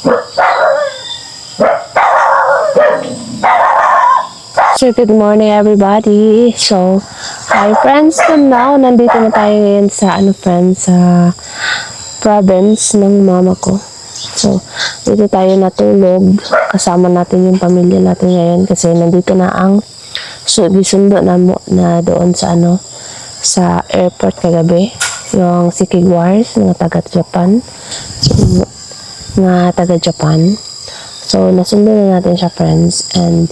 So, good morning everybody. So, hi friends. So now, nandito na tayo ngayon sa, friends, sa province ng mama ko. So, dito tayo natulog. Kasama natin yung pamilya natin ngayon kasi nandito na ang sundo na doon sa, sa airport kagabi. Yung si Kigwars, mga taga-Japan. So, mga taga-Japan. So, nasundo na natin siya, friends. And,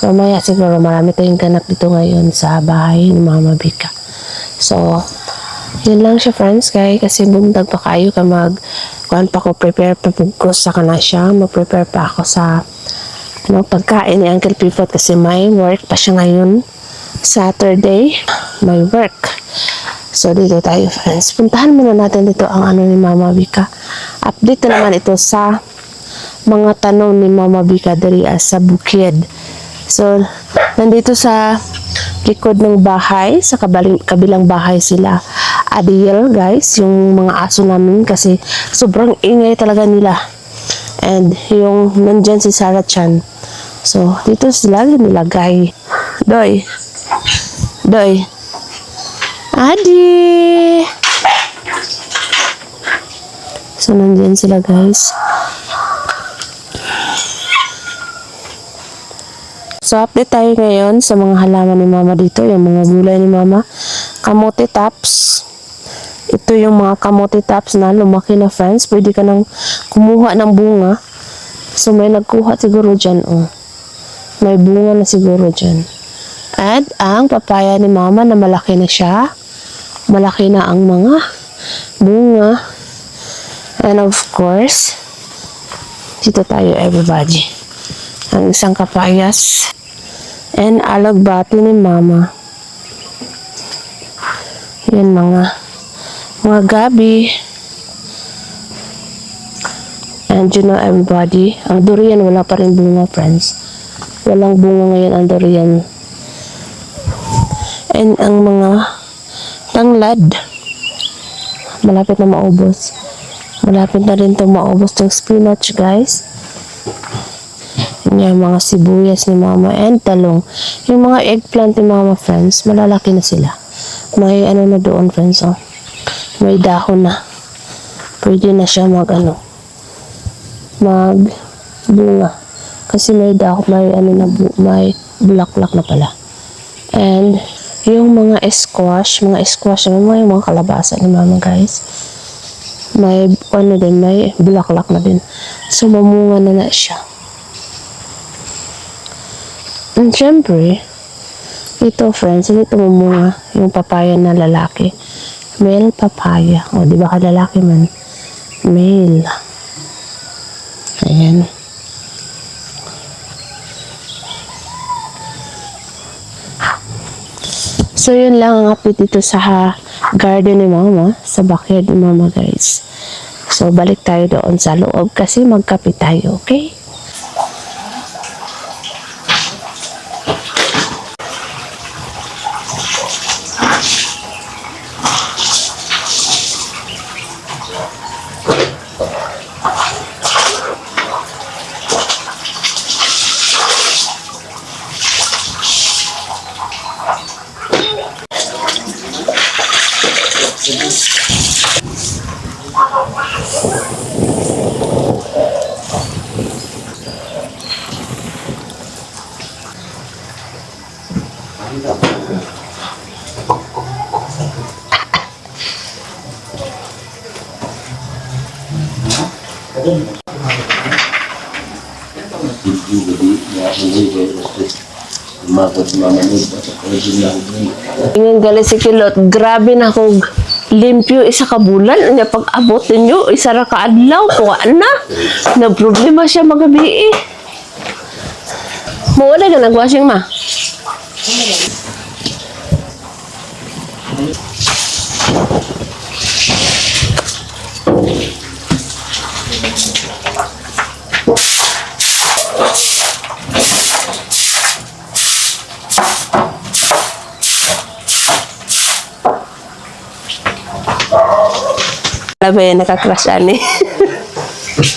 mamaya siguro marami tayong ganap dito ngayon sa bahay ni Mama Bika. So, yun lang siya, friends, kasi bumdag pa kayo ka kuhan pa ko, prepare pa ko sa kana siya. Mag-prepare pa ako sa pagkain ni Uncle Pipot kasi may work pa siya ngayon. Saturday, may work. So, dito tayo, friends. Puntahan muna natin dito ang ni Mama Bika. Update na naman ito sa mga tanong ni Mama Bika dari sa bukid. So, nandito sa likod ng bahay, sa kabilang bahay sila Adil, guys, yung mga aso namin kasi sobrang ingay talaga nila. And yung nandyan si Sarah Chan. So, dito sila nilagay. Doy. Adi! So, nandyan sila, guys. So, update tayo ngayon sa mga halaman ni Mama dito. Yung mga gulay ni Mama. Kamote tops. Ito yung mga kamote tops na lumaki na, friends. Pwede ka nang kumuha ng bunga. So, may nagkuha siguro dyan. Oh. May bunga na siguro dyan. At ang papaya ni Mama na malaki na siya. Malaki na ang mga bunga. And of course, dito tayo, everybody. Ang isang kapayas. And alagbati ni Mama. Yan mga gabi. And you know, everybody, ang durian wala pa rin bunga, friends. Walang bunga ngayon ang durian. And ang mga tanglad, malapit na maubos. Malapit na rin itong maubos ng spinach, guys. Yung mga sibuyas ni Mama and talong. Yung mga eggplant ni Mama, friends, malalaki na sila. May na doon, friends, oh. May dahon na. Pwede na siya magbunga. Kasi may dahon, may bulaklak na pala. And yung mga squash, yung mga kalabasa ni Mama, guys. May may bulaklak na din. So, mamunga na siya. And syempre, ito, friends, hindi ito mamunga yung papaya na lalaki. Male papaya. O, di ba ka lalaki man? Male. Ayan. So, yun lang ang update dito sa garden ni Mama, sa backyard ni Mama, guys. So, balik tayo doon sa loob kasi magkape tayo, okay? Ingon gali si Kilot, grabe na kog limpyo isa ka bulan. Nya pag abot ninyo, isa ra ka adlaw, tuwa na. Na problema siya magabi eh. Mo wala ka nagwashing ma? Labi, nakakrush ani. So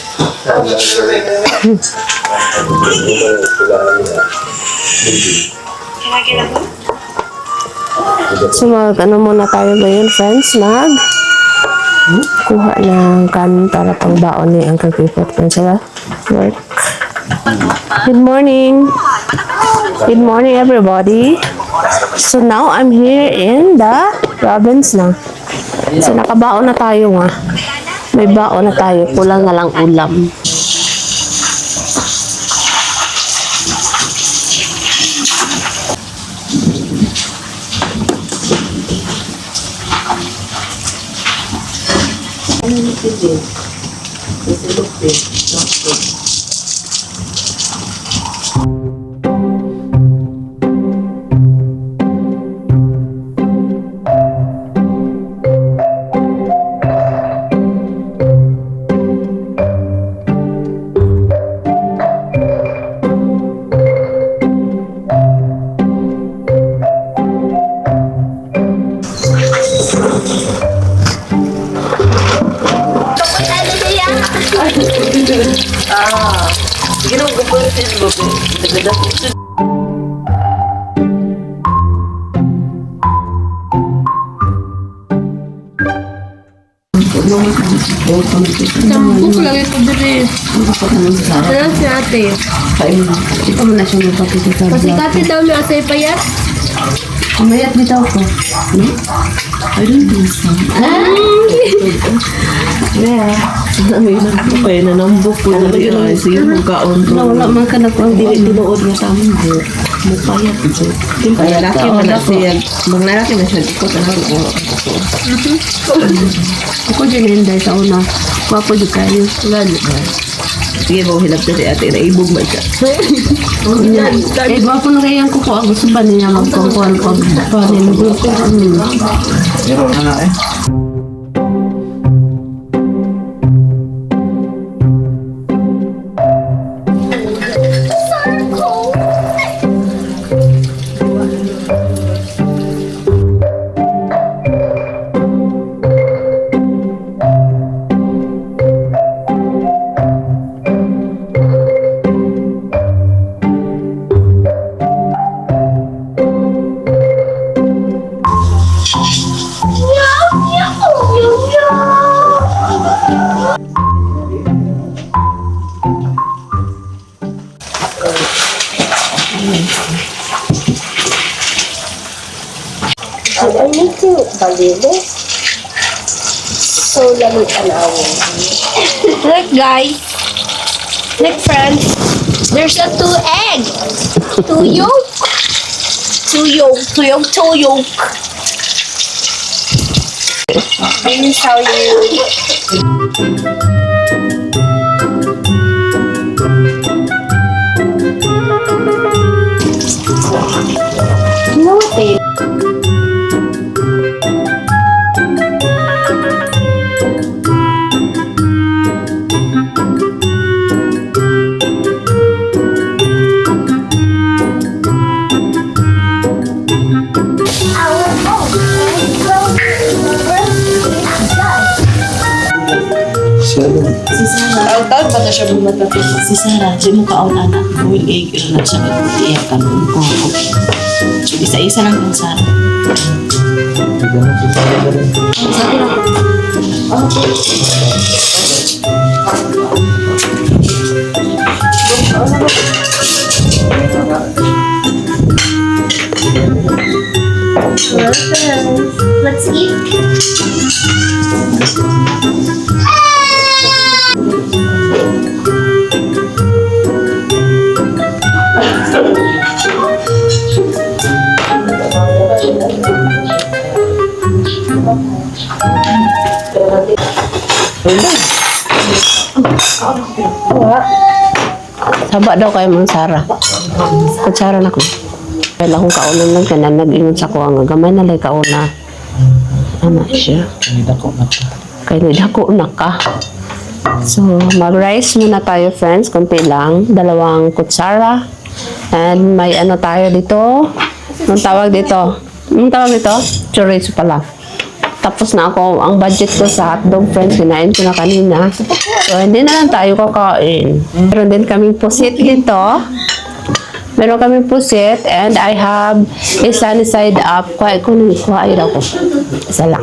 ano muna tayo ngayon, friends? Kuha ng kanin para pang baon ni Uncle Pipot kung sila work. Good morning. Good morning, everybody. So now I'm here in the province na. So nakabaon na tayo nga. May baon na tayo. Kulang na lang ulam. Sampuk lang ito diri. Ano si ate? Ikaw mo na siya magpapito sa Kasi vlog. kati daw may asay payat. Umayat bitaw ko. I don't think so. Yeah. Sabi na ko kaya nanambok ko na rin. Ay, sige mo kaon ko. Wala man ka na po. Tinuod nga sa amin ko. Mupayat ko. Lalaki man na siya. Mga lalaki na siya. Ikaw talaga ko. Ako dyan hinday sa una. Wapo dyan kayo. Sige mo hilap dali ate. Naibog ba siya? Eh, wapo na kayang kuko. Gusto ba niya magkongkuhan pag panin grupo? I need to balilis. So, lamig tanawin. Look, guys. Look, friends. There's a 2 egg. 2 yolk. 2 yolk. 2 yolk. 2 yolk. This is how you... You know what they... Taon ba na siya bumatapos? Si Sarah, di mo kaon anak. Will egg, na siya nag-iyak ka nun. So, isa-isa lang kung Sarah. Sabi lang. Let's eat. Saba daw kayo mga Sarah. Kutsara na ko. Kaya akong kaunan lang ka na nag-ingon sa kuha nga. Gamay na lang kauna. Ano siya? Kaya nidako na ka. So, mag-rice muna tayo, friends. Kunti lang. 2 kutsara. And may ano tayo dito. Anong tawag dito? Anong tawag dito? Chorizo pala. tapos na ako ang budget ko sa hotdog, friends. Kinain ko na kanina. So, hindi na lang tayo kakain. Meron din kaming pusit dito. Meron kaming pusit and I have a sunny side up. Kuha ko. Isa lang.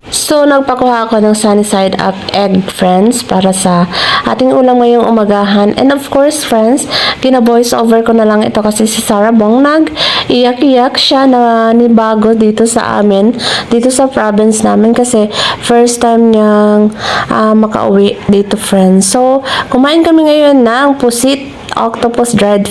So, nagpakuha ako ng sunny side up egg, friends, para sa ating ulam ngayong umagahan. And of course, friends, kina-voice over ko na lang ito kasi si Sarah Bong nag-iyak-iyak siya na nibago dito sa amin, dito sa province namin kasi first time niyang makauwi dito, friends. So, kumain kami ngayon ng pusit, octopus dried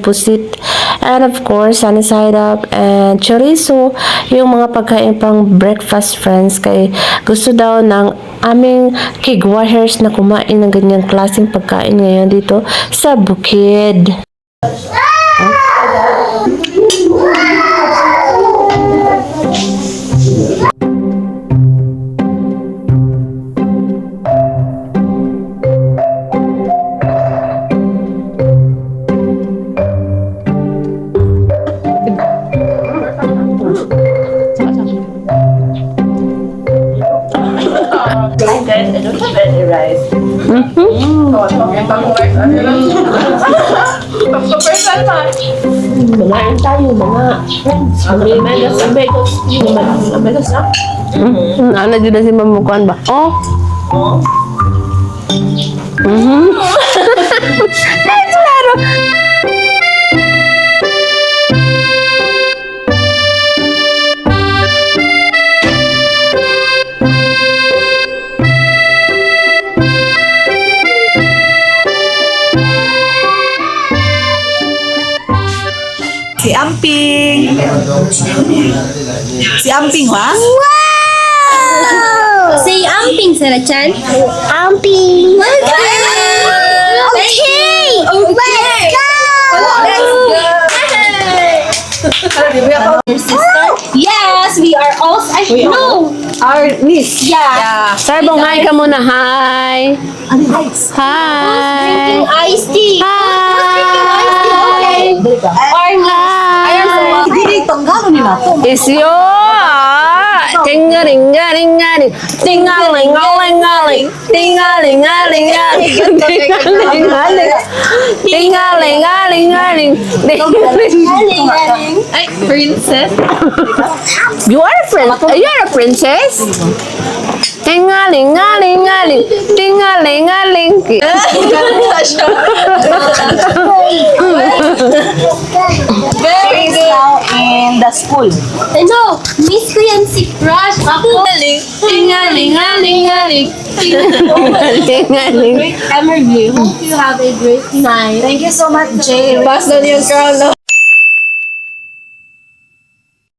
pusit, and of course sunny side up and chorizo, yung mga pagkain pang breakfast, friends, kay gusto daw ng aming kigwahers na kumain ng ganyang klaseng pagkain ngayon dito sa bukid. Malayan tayo, mga friends. Megas na Megas. Megas na. Ano dyan na si Mamukuan ba? Oh! Nice, pero... Si Amping. Si Amping, ha? Wow! Say amping, Sarah Chan. Amping. Let's go! Okay! Let's go! Your sister? Yes, we are all... No! Our niece. Yeah. Sarbong, hi ka muna. Hi! Hi! Iced tea. Hi! Hindi, tanggalo nila to. Isyo! Tinga-ringa-ringa-ring. Tinga-linga-linga-ling. Tinga-linga-linga-ling. Tinga-linga-ling. Tinga-linga-linga-ling. Tinga-linga-ling. Ay, princess. You are a princess? You are a princess? Tinga-linga-linga-ling. Tinga-linga-ling. She is now in the school. No, miss ko yan si Crush. Ako. Tinga-linga-linga-ling. Tinga-linga-ling. Great energy. Hope you have a great night. Thank you so much, Jay. Pass doon yung crown, no?